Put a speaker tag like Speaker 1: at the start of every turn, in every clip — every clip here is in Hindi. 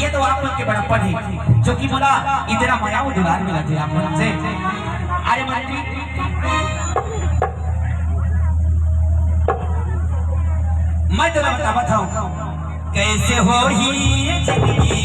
Speaker 1: ये तो आप लोग के बड़प्पन है जो कि बोला इतना माया उधार मिला थे आप हमसे। अरे मंत्री मैं तो बताता हूँ कैसे हो ही जिंदगी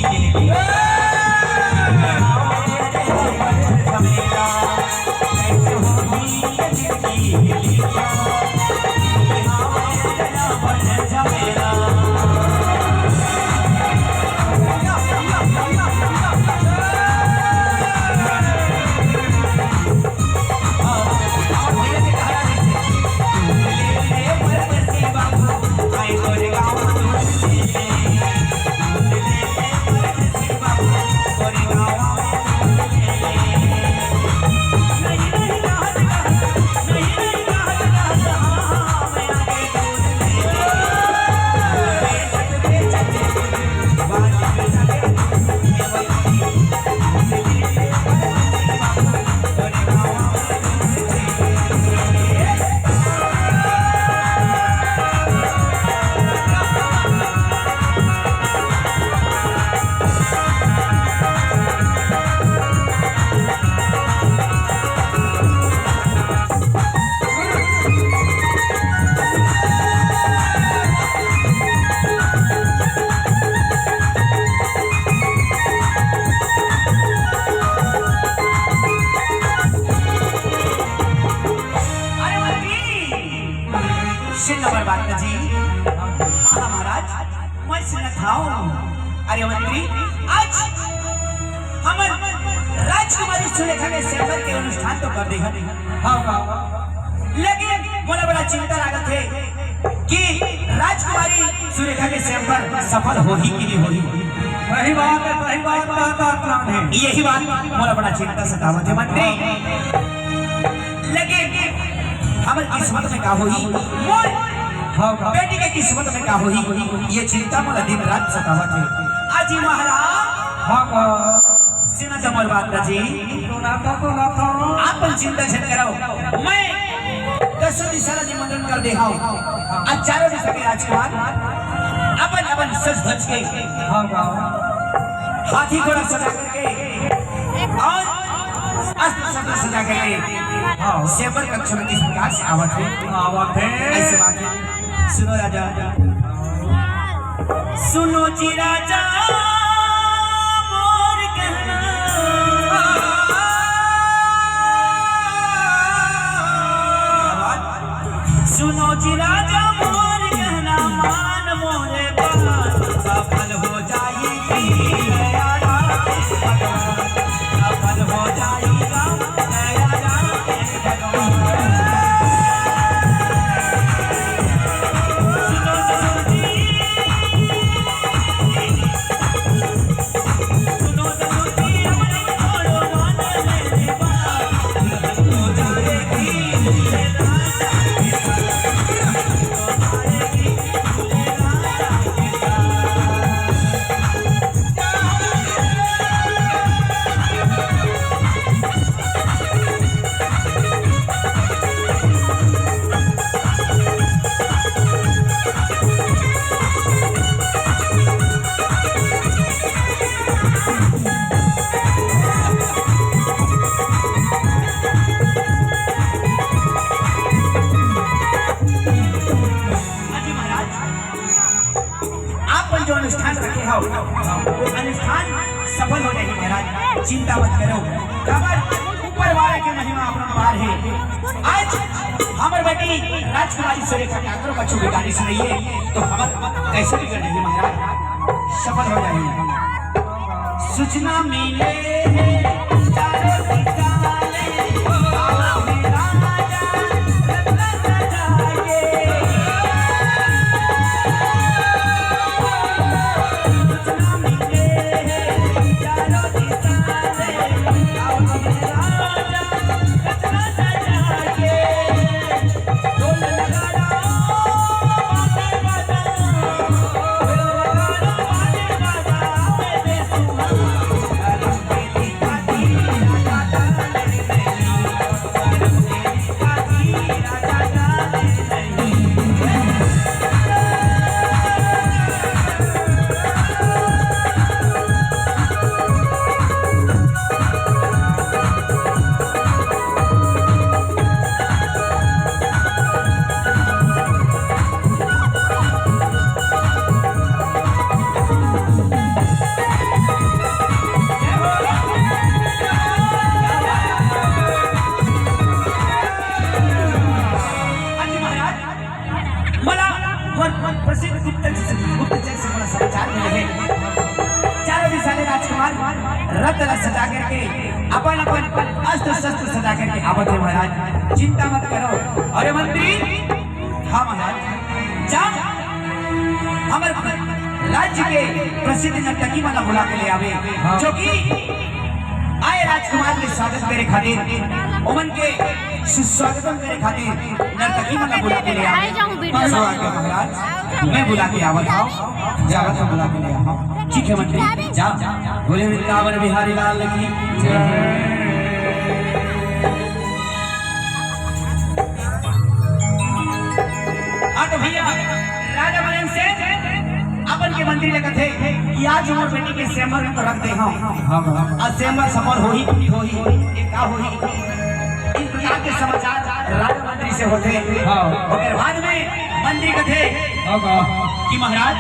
Speaker 1: अरे मंत्री आज हम राजकुमारी सुलेखा के सेवर के अनुष्ठान तो कर देगा लेकिन मोला बड़ा चिंता लागत है कि राजकुमारी सुलेखा के सेवर सफल हो ही कि नहीं हो ही।
Speaker 2: वही बात है
Speaker 1: यही बात मोला बड़ा चिंता सतावत है मंत्री। लेकिन हमारी किस्मत में का होई बेटी के किस्मत में का होई ये चिंता मोला दिन रात सतावत है। आज महाराज सुना तो मोर बात जी आप चिंता छन कराओ मैं 10 दिशा निमंत्रण कर दे आज चारों दिशा के राजकुमार अपन अपन सज धज के हाथी घोड़ा सजा करके और अस्त्र शस्त्र सजा करके सेवर कक्ष में किस प्रकार से आवत है ऐसे बात है। सुनो राजा सुनो जी राजा मोर कहना सुनो जी राजा मोर कहना मान मोरे बात सफल हो जाएगी सफल हो जाएगा अनुष्ठान रखे हो अनुष्ठान सफल हो जाएगी महाराज चिंता मत करो ऊपर वाले की महिमा अपरंपार है। आज हमारे बेटी राजकुमारी सुलेखा के आंकड़ों बच्चों की गाली सुनाइए तो हम कैसे भी कर देंगे महाराज सफल हो जाएंगे। सूचना मिले रथ सजा करके अपन अस्त्र शस्त्र सजा करके आवत है महाराज। चिंता मत करो। अरे मंत्री, हाँ महाराज, जा हमारे राज्य के प्रसिद्ध नर्तकी वाला बुला के ले आवे, जो कि आए राजकुमार के स्वागत करे खातिर, उमन के सुस्वागतम करे खातिर नर्तकी वाला बुला के ले आवे। महाराज मैं बुला के आवत हूँ, जावत बुला के ले आओ। ठीक है मंत्री, जा। बोले वृंदावन बिहारी लाल की जय। तो भैया राजा बने से अपन के मंत्री लगा थे कि आज उमर बेटी के सेमर में तो रख दे हम। आज सेमर समर होही ये का होही इस प्रकार के समाचार राजा मंत्री से होते। और बाद में मंत्री कथे कि महाराज